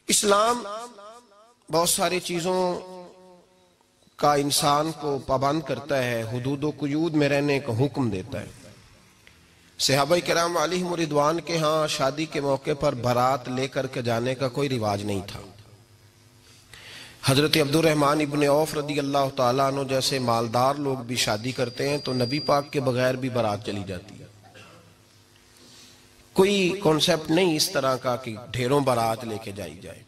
इस्लाम बहुत सारी चीज़ों का इंसान को पाबंद करता है, हुदूद व कुयूद में रहने का हुक्म देता है। सहाबा किराम अलैहिम रिदवान के यहाँ शादी के मौके पर बारात लेकर के जाने का कोई रिवाज नहीं था। हजरत अब्दुर्रहमान इब्न औफ रदी अल्लाह तआला अन्हु जैसे मालदार लोग भी शादी करते हैं तो नबी पाक के बगैर भी बारात चली जाती है। कोई कॉन्सेप्ट नहीं इस तरह का कि ढेरों बारात लेके जाई जाए।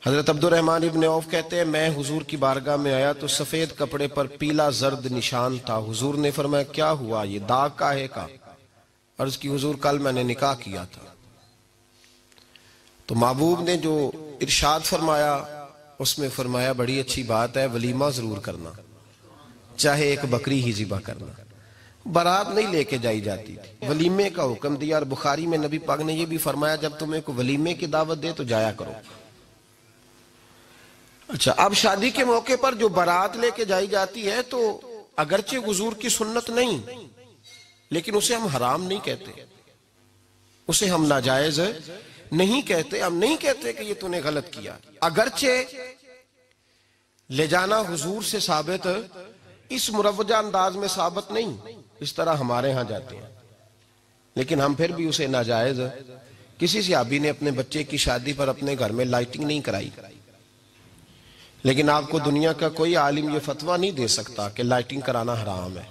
हजरत अब्दुर्रहमान इब्न औफ कहते हैं, मैं हुजूर की बारगाह में आया तो सफेद कपड़े पर पीला जर्द निशान था। हुजूर ने फरमाया, क्या हुआ, ये दाग काहे का? अर्ज की, हुजूर कल मैंने निकाह किया था। तो महबूब ने जो इरशाद फरमाया उसमें फरमाया, बड़ी अच्छी बात है, वलीमा जरूर करना, चाहे एक बकरी ही ज़िबा करना। बारात नहीं लेके जाई जाती थी, वलीमे का हुक्म दिया। और बुखारी में नबी पाक ने यह भी फरमाया, जब तुम्हें को वलीमे की दावत दे तो जाया करो। अच्छा, अब शादी के मौके पर जो बारात लेके जाई जाती है तो अगरचे हुजूर की सुन्नत नहीं, लेकिन उसे हम हराम नहीं कहते, उसे हम नाजायज नहीं कहते। हम नहीं कहते कि ये तूने गलत किया। अगरचे ले जाना हुजूर से साबित, इस मुरव्वजा अंदाज में साबित नहीं, इस तरह हमारे यहां जाते हैं, लेकिन हम फिर भी उसे नाजायज। किसी सहाबी ने अपने बच्चे की शादी पर अपने घर में लाइटिंग नहीं कराई, लेकिन आपको दुनिया का कोई आलिम ये फतवा नहीं दे सकता कि लाइटिंग कराना हराम है।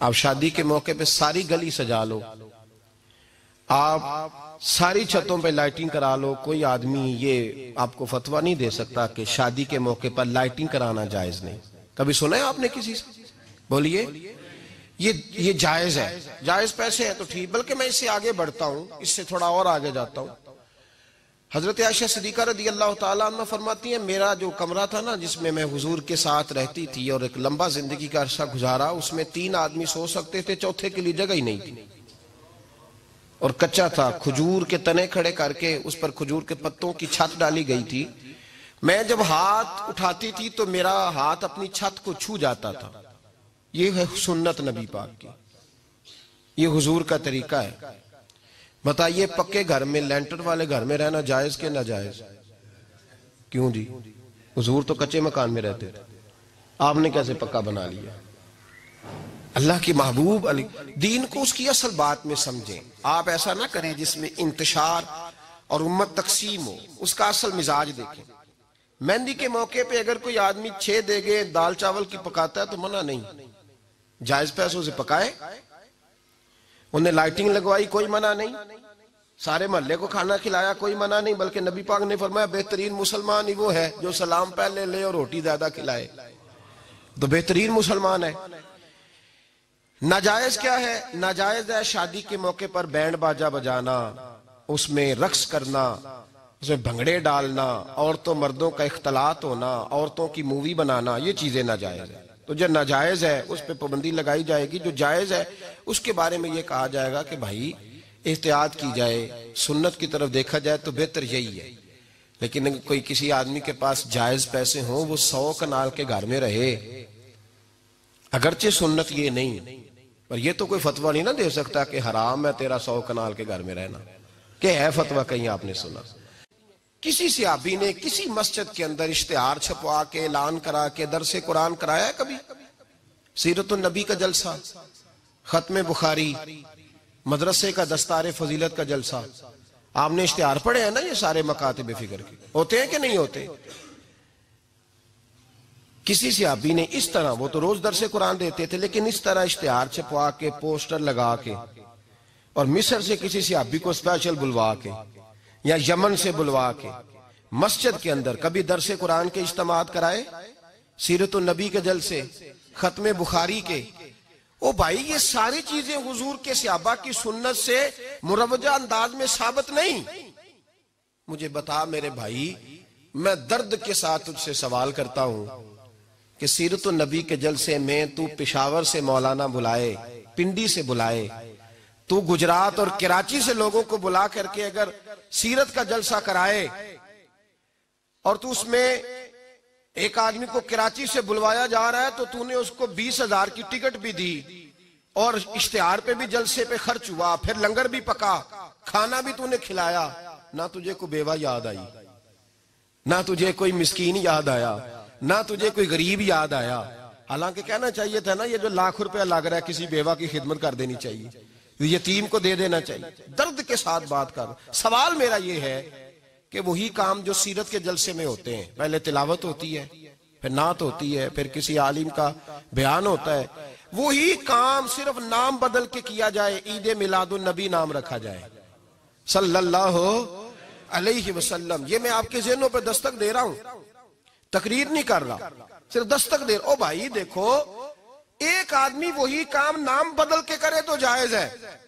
आप शादी के मौके पे सारी गली सजा लो, आप सारी छतों पे लाइटिंग करा लो, कोई आदमी ये आपको फतवा नहीं दे सकता कि शादी के मौके पर लाइटिंग कराना जायज नहीं। कभी सुना है आपने किसी से? बोलिए, ये जायज है, जायज पैसे हैं तो ठीक। बल्कि मैं इससे आगे बढ़ता हूं, इससे थोड़ा और आगे जाता हूं। हजरत आयशा सिद्दीका रदी अल्लाह तआला अन्हा फरमाती है, मेरा जो कमरा था ना जिसमें मैं हुजूर के साथ रहती थी और एक लंबा जिंदगी का अरसा गुजारा, उसमें 3 आदमी सो सकते थे, चौथे के लिए जगह ही नहीं थी और कच्चा था। खजूर के तने खड़े करके उस पर खजूर के पत्तों की छत डाली गई थी। मैं जब हाथ उठाती थी तो मेरा हाथ अपनी छत को छू जाता था। ये है सुन्नत नबी पाक की, ये हुजूर का तरीका है। बताइए, पक्के घर में, लेंटर वाले घर में रहना जायज के नाजायज? क्यों जी, हुजूर तो कच्चे मकान में रहते थे, आपने कैसे पक्का बना लिया? अल्लाह की महबूब अली दीन को उसकी असल बात में समझें। आप ऐसा ना करें जिसमें इंतशार और उम्मत तकसीम हो, उसका असल मिजाज देखें। मेहंदी के मौके पे अगर कोई आदमी 6 देगे दाल चावल की पकाता है तो मना नहीं, जायज पैसों से पकाए। उन्हें लाइटिंग लगवाई, कोई मना नहीं। सारे मोहल्ले को खाना खिलाया, कोई मना नहीं। बल्कि नबी पाक ने फरमाया, बेहतरीन मुसलमान ही वो है जो सलाम पहले ले और रोटी ज्यादा खिलाए, तो बेहतरीन मुसलमान है। नाजायज क्या है? नाजायज है शादी के मौके पर बैंड बाजा बजाना, उसमें रक्स करना, उसमें भंगड़े डालना, औरतों मर्दों का इख्तलात होना, औरतों की मूवी बनाना, ये चीजें नाजायज है। तो जो नाजायज है उस पर पाबंदी लगाई जाएगी, जो जायज है उसके बारे में ये कहा जाएगा कि भाई एहतियात की जाए, सुन्नत की तरफ देखा जाए तो बेहतर यही है। लेकिन कोई किसी आदमी के पास जायज पैसे हों, वो 100 कनाल के घर में रहे, अगरचे सुन्नत ये नहीं, पर ये तो कोई फतवा नहीं ना दे सकता कि हराम है तेरा 100 कनाल के घर में रहना। क्या है फतवा? कहीं आपने सुना? किसी सहाबी ने किसी मस्जिद के अंदर इश्तिहार छपवा के ऐलान करा के दरसे कुरान कराया है कभी? सीरतुन नबी का जलसा, खत्म बुखारी, मदरसे का दस्तारे फजीलत का जलसा, आपने इश्तिहार पढ़े हैं ना? ये सारे मकातिब फिक्र के होते हैं कि नहीं होते? किसी सहाबी ने इस तरह, वो तो रोज दरसे कुरान देते थे, लेकिन इस तरह इश्तिहार छपवा के, पोस्टर लगा के, और मिस्र से किसी सहाबी को स्पेशल बुलवा के या यमन से बुलवा के मस्जिद के अंदर कभी दरसे कुरान के इज्तिमात कराए, सीरतुन नबी के जलसे, खत्म बुखारी के? ओ भाई, ये सारी चीजें हुजूर के सहाबा की सुन्नत से मुरव्वजा अंदाज में साबित नहीं। मुझे बता मेरे भाई, मैं दर्द के साथ तुझसे सवाल करता हूं कि सीरतुन नबी के जलसे में तू पेशावर से मौलाना बुलाए, पिंडी से बुलाए, तू गुजरात और कराची से लोगों को बुला करके अगर सीरत का जलसा कराए और तू उसमें एक आदमी को कराची से बुलवाया जा रहा है तो तूने उसको 20,000 की टिकट भी दी और इश्तिहार पे भी जलसे पे खर्च हुआ, फिर लंगर भी पका, खाना भी तूने खिलाया, ना तुझे कोई बेवा याद आई, ना तुझे कोई मिस्कीन याद आया, ना तुझे कोई गरीब याद आया। हालांकि कहना चाहिए था ना, ये जो लाख रुपया लग रहा है किसी बेवा की खिदमत कर देनी चाहिए, यतीम को दे देना चाहिए। दर्द के साथ बात कर। सवाल मेरा ये है कि वही काम जो सीरत के जलसे में होते हैं, पहले तिलावत होती है, फिर नात होती है, फिर किसी आलिम का बयान होता है, वही काम सिर्फ नाम बदल के किया जाए, ईद मिलादुन नबी नाम रखा जाए सल्लल्लाहु अलैहि वसल्लम। ये मैं आपके ज़हनों पे दस्तक दे रहा हूं, तकरीर नहीं कर रहा, सिर्फ दस्तक दे रहा। ओ भाई देखो, एक आदमी वही काम नाम बदल के करे तो जायज है,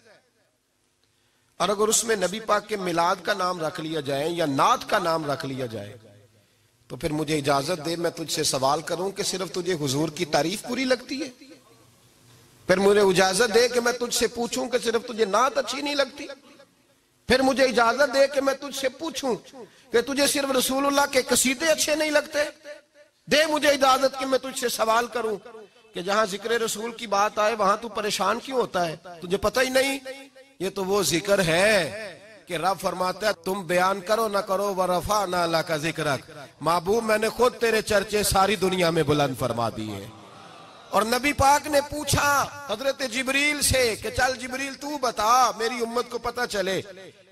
और अगर उसमें नबी पाक के मिलाद का नाम रख लिया जाए या नात का नाम रख लिया जाए, तो फिर मुझे इजाजत दे मैं तुझसे सवाल करूं कि सिर्फ तुझे हुजूर की तारीफ पूरी लगती है? फिर मुझे इजाजत दे कि मैं तुझसे पूछूं कि सिर्फ तुझे नात अच्छी नहीं लगती? फिर मुझे इजाजत दे कि मैं तुझसे पूछूं कि तुझे सिर्फ रसूलुल्लाह के कसीदे अच्छे नहीं लगते? दे मुझे इजाजत कि मैं तुझसे सवाल करूं कि जहां जिक्र रसूल की बात आए वहां तू परेशान क्यों होता है? तुझे पता ही नहीं ये तो वो जिक्र है कि रब फरमाता है तुम बयान करो ना करो, व रफअना लका जिक्रक, महबूब मैंने खुद तेरे चर्चे सारी दुनिया में बुलंद फरमा दिए। और नबी पाक ने पूछा हजरत जिब्रील से कि चल जिब्रील तू बता, मेरी उम्मत को पता चले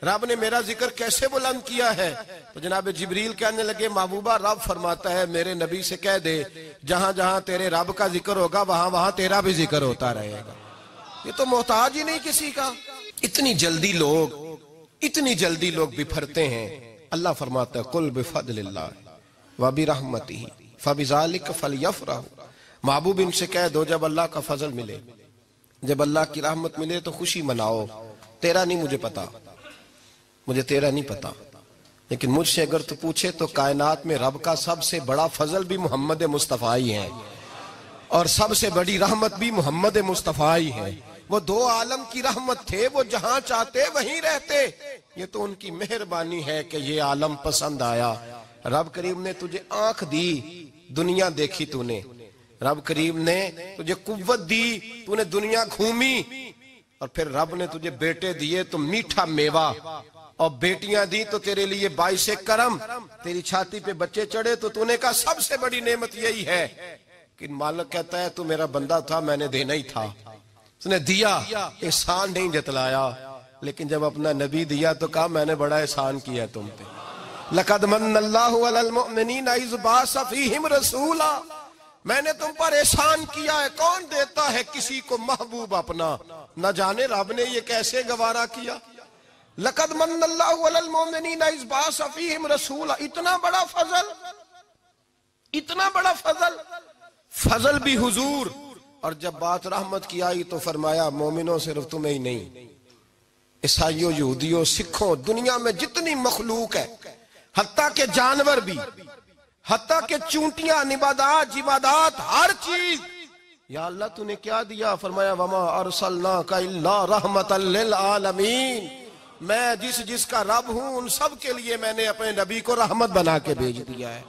रब ने मेरा जिक्र कैसे बुलंद किया है। तो जनाब जिब्रील कहने लगे महबूबा रब फरमाता है मेरे नबी से कह दे जहां जहां तेरे रब का जिक्र होगा वहां वहां तेरा भी जिक्र होता रहेगा। ये तो मोहताज ही नहीं किसी का। इतनी जल्दी लोग बिफरते हैं। अल्लाह फरमाता है कुल बिफदलिल्लाह व बिरहमतिही फबिज़ालिक फलयफ़रहू। महबूब इनसे कह दो जब अल्लाह का फजल मिले, जब अल्लाह की रहमत मिले तो खुशी मनाओ। तेरा नहीं मुझे पता, मुझे तेरा नहीं पता, लेकिन मुझसे अगर तू पूछे तो कायनात में रब का सबसे बड़ा फजल भी मोहम्मद मुस्तफ़ा ही है, और सबसे बड़ी रहमत भी मोहम्मद मुस्तफ़ा ही है। वो दो आलम की रहमत थे, वो जहां चाहते वहीं रहते। ये तो उनकी मेहरबानी है कि ये आलम पसंद आया। रब करीम ने तुझे आंख दी, दुनिया देखी तूने, रब करीम ने तुझे कुव्वत दी, तूने दुनिया घूमी, और फिर रब ने तुझे बेटे दिए तो मीठा मेवा, और बेटियां दी तो तेरे लिए बाइसे करम, तेरी छाती पे बच्चे चढ़े तो तूने कहा सबसे बड़ी नेमत यही है कि मालिक कहता है तू मेरा बंदा था, मैंने देना ही था, उसने दिया, एहसान नहीं जतलाया। लेकिन जब अपना नबी दिया तो कहा मैंने बड़ा एहसान किया तुम पे। लक़द मन्नल्लाहु अलल मुअमिनीना इज़ बअसा फ़ीहिम रसूला, मैंने तुम पर एहसान किया है। कौन देता है किसी को महबूब अपना? न जाने रब ने ये कैसे गवारा किया। लक़द मन्नल्लाहु अलल मुअमिनीना इज़ बअसा फ़ीहिम रसूला, इतना बड़ा फजल, इतना बड़ा फजल, फजल भी हुजूर। और जब बात रहमत की आई तो फरमाया मोमिनों सिर्फ तुम्हें ही नहीं, ईसाइयों, यहूदियों, सिखों, दुनिया में जितनी मखलूक है, हत्ता के जानवर भी, हत्ता के चूंटियां, निबादात, जिबादात, हर चीज, या अल्लाह तूने क्या दिया? फरमाया वमा अरसलनाका इल्ला रहमतल लिल आलमीन, मैं जिसका रब हूं उन सब के लिए मैंने अपने नबी को रहमत बना के भेज दिया है।